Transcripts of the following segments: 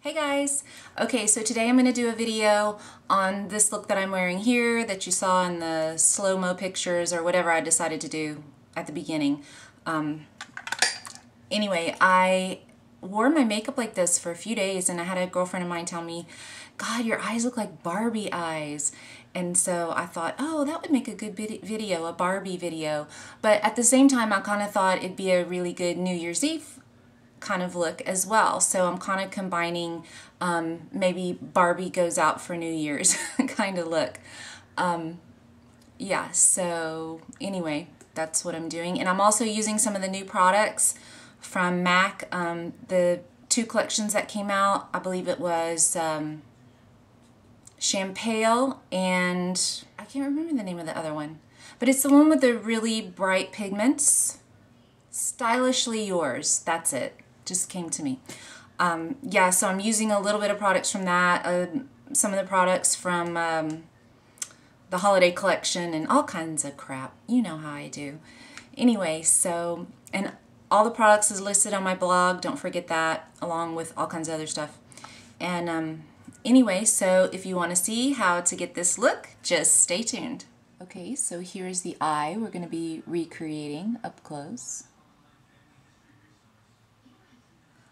Hey guys! Okay, so today I'm going to do a video on this look that I'm wearing here that you saw in the slow-mo pictures or whatever I decided to do at the beginning. Anyway, I wore my makeup like this for a few days and I had a girlfriend of mine tell me, God, your eyes look like Barbie eyes. And so I thought, oh, that would make a good video, a Barbie video. But at the same time, I kind of thought it'd be a really good New Year's Eve kind of look as well. So I'm kind of combining maybe Barbie goes out for New Year's kind of look. Yeah, so anyway, that's what I'm doing. And I'm also using some of the new products from MAC. The two collections that came out, I believe it was Champagne and I can't remember the name of the other one. But it's the one with the really bright pigments. Stylishly Yours, that's it. Just came to me. Yeah, so I'm using a little bit of products from that, some of the products from the holiday collection and all kinds of crap. You know how I do. Anyway, so, and all the products is listed on my blog. Don't forget that, along with all kinds of other stuff. And anyway, so if you want to see how to get this look, just stay tuned. Okay, so here's the eye we're going to be recreating up close.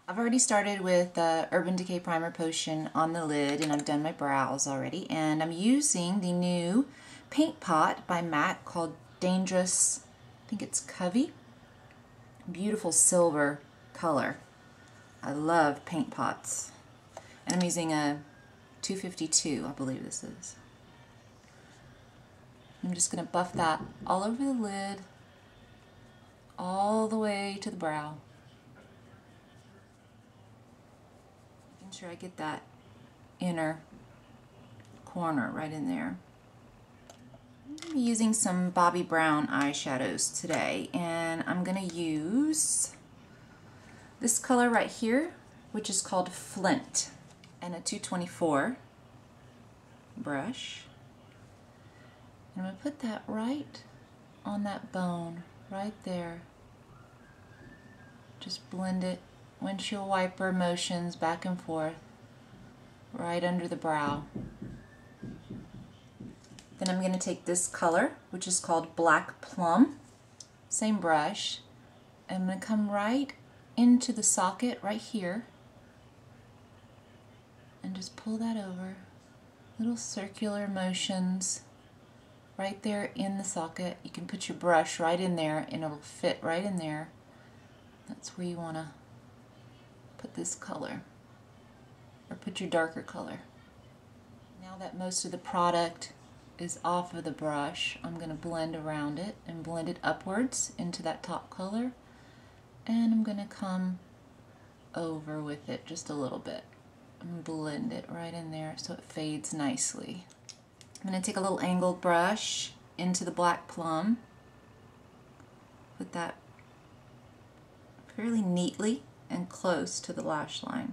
I've already started with the Urban Decay Primer Potion on the lid, and I've done my brows already. And I'm using the new paint pot by MAC called Dangerous, I think it's Covey. Beautiful silver color. I love paint pots. And I'm using a 252, I believe this is. I'm just going to buff that all over the lid, all the way to the brow. Sure I get that inner corner right in there. I'm using some Bobbi Brown eyeshadows today, and I'm going to use this color right here, which is called Flint, and a 224 brush. And I'm going to put that right on that bone, right there. Just blend it. Windshield wiper motions back and forth right under the brow. Then I'm going to take this color, which is called Black Plum, same brush, and I'm going to come right into the socket right here and just pull that over. Little circular motions right there in the socket. You can put your brush right in there and it'll fit right in there. That's where you want to put this color, or put your darker color. Now that most of the product is off of the brush, I'm going to blend around it and blend it upwards into that top color, and I'm going to come over with it just a little bit and blend it right in there so it fades nicely. I'm going to take a little angled brush into the Black Plum, put that fairly neatly and close to the lash line.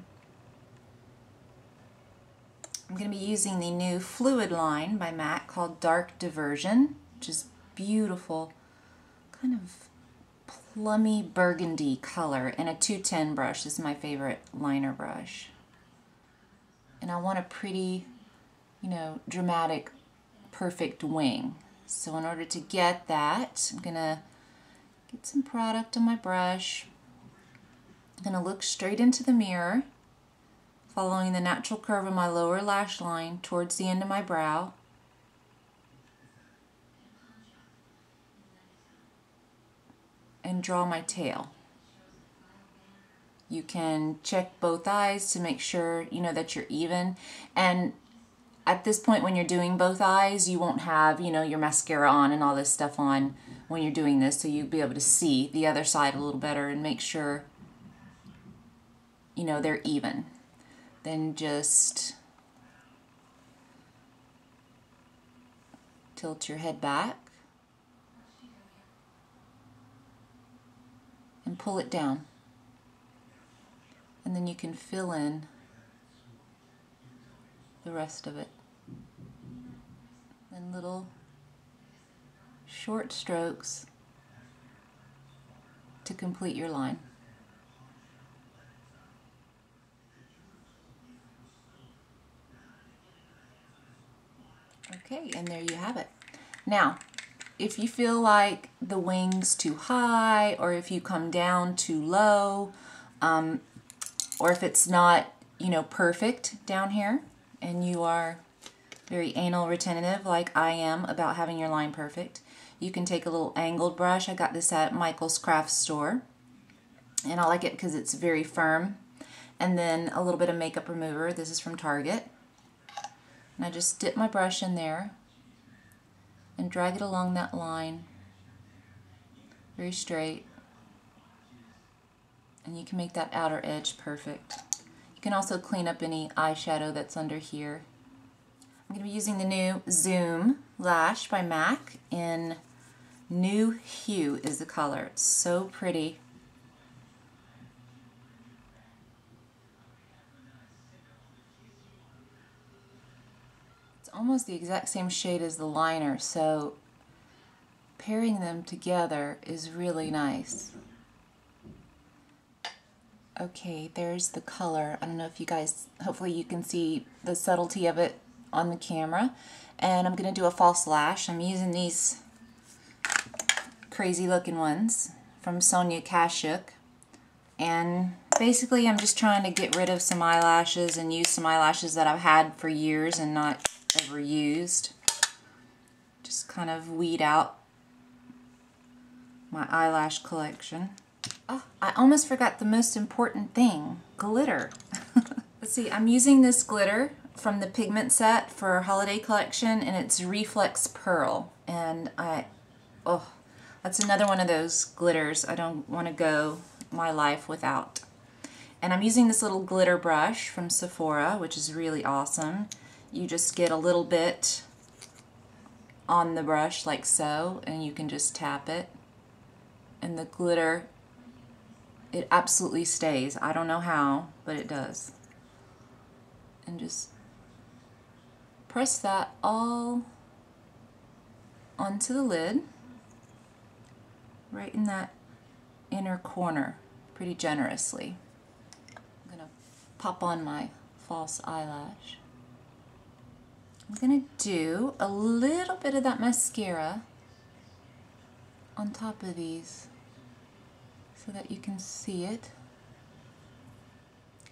I'm going to be using the new fluid line by MAC called Dark Diversion, which is beautiful, kind of plummy burgundy color, and a 210 brush. This is my favorite liner brush. And I want a pretty, you know, dramatic, perfect wing. So in order to get that, I'm going to get some product on my brush. I'm going to look straight into the mirror, following the natural curve of my lower lash line towards the end of my brow. And draw my tail. You can check both eyes to make sure, you know, that you're even. And at this point when you're doing both eyes, you won't have, you know, your mascara on and all this stuff on when you're doing this, so you'll be able to see the other side a little better and make sure, you know, they're even. Then just tilt your head back and pull it down. And then you can fill in the rest of it. And little short strokes to complete your line. Okay, and there you have it. Now, if you feel like the wing's too high, or if you come down too low, or if it's not, you know, perfect down here, and you are very anal retentive like I am about having your line perfect, you can take a little angled brush. I got this at Michael's craft store, and I like it because it's very firm. And then a little bit of makeup remover. This is from Target. And I just dip my brush in there and drag it along that line, very straight. And you can make that outer edge perfect. You can also clean up any eyeshadow that's under here. I'm going to be using the new Zoom Lash by MAC in New Hue is the color. It's so pretty. It's almost the exact same shade as the liner, so pairing them together is really nice. Okay, there's the color. I don't know if you guys, hopefully you can see the subtlety of it on the camera. And I'm going to do a false lash. I'm using these crazy looking ones from Sonia Kashuk. And basically I'm just trying to get rid of some eyelashes and use some eyelashes that I've had for years and not ever used. Just kind of weed out my eyelash collection. Oh, I almost forgot the most important thing, glitter. Let's see, I'm using this glitter from the pigment set for our holiday collection, and it's Reflex Pearl. And that's another one of those glitters I don't want to go my life without. And I'm using this little glitter brush from Sephora, which is really awesome. You just get a little bit on the brush like so, and you can just tap it. And the glitter, it absolutely stays. I don't know how, but it does. And just press that all onto the lid, right in that inner corner, pretty generously. I'm going to pop on my false eyelash. I'm going to do a little bit of that mascara on top of these so that you can see it.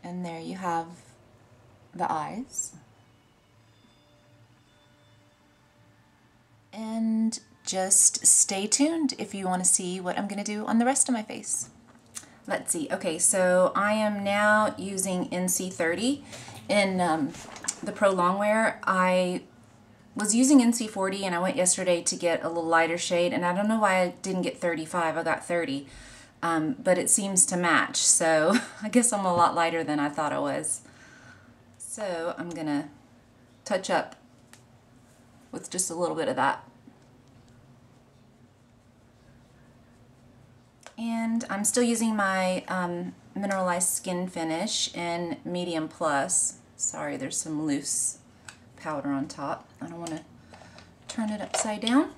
And there you have the eyes. And just stay tuned if you want to see what I'm going to do on the rest of my face. Let's see. Okay, so I am now using NC30 in the Pro Longwear. I was using NC40 and I went yesterday to get a little lighter shade, and I don't know why I didn't get 35. I got 30. But it seems to match, so I guess I'm a lot lighter than I thought I was. So I'm going to touch up with just a little bit of that. And I'm still using my mineralized skin finish in Medium Plus. Sorry, there's some loose powder on top. I don't want to turn it upside down.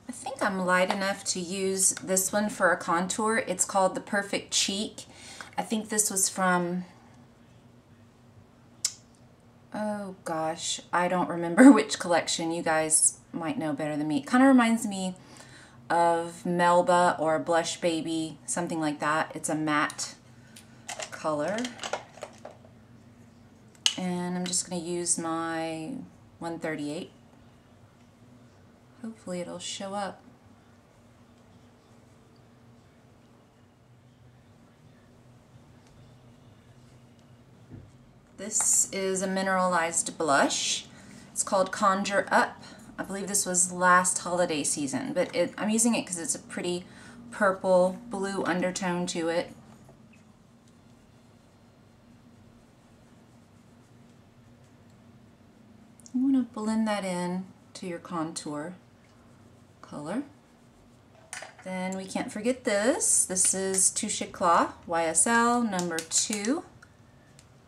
I think I'm light enough to use this one for a contour. It's called the Perfect Cheek. I think this was from, oh gosh, I don't remember which collection. You guys might know better than me. It kind of reminds me of Melba or Blush Baby, something like that. It's a matte color. And I'm just going to use my 138. Hopefully it'll show up. This is a mineralized blush. It's called Conjure Up. I believe this was last holiday season, but I'm using it because it's a pretty purple blue undertone to it. You want to blend that in to your contour color. Then we can't forget this. This is Touche Eclat YSL number 2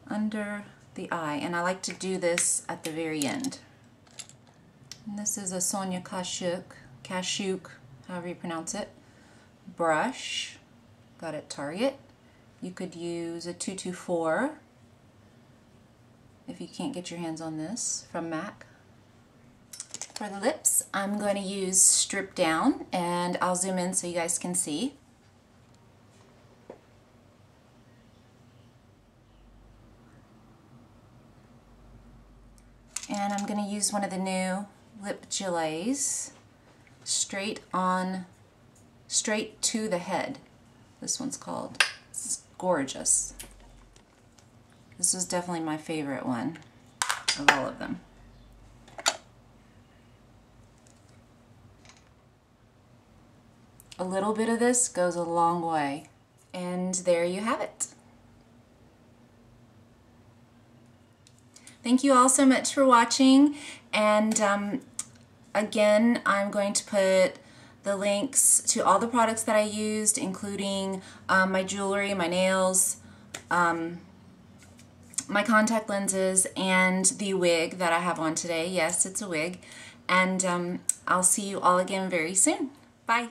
under the eye, and I like to do this at the very end. And this is a Sonia Kashuk, however you pronounce it, brush. Got it at Target. You could use a 224 if you can't get your hands on this from MAC. For the lips, I'm going to use Strip Down, and I'll zoom in so you guys can see. And I'm going to use one of the new lip gilets, straight to the head. This one's called. It's gorgeous. This was definitely my favorite one of all of them. A little bit of this goes a long way. And there you have it. Thank you all so much for watching, and again, I'm going to put the links to all the products that I used, including my jewelry, my nails, my contact lenses, and the wig that I have on today. Yes, it's a wig. And I'll see you all again very soon. Bye.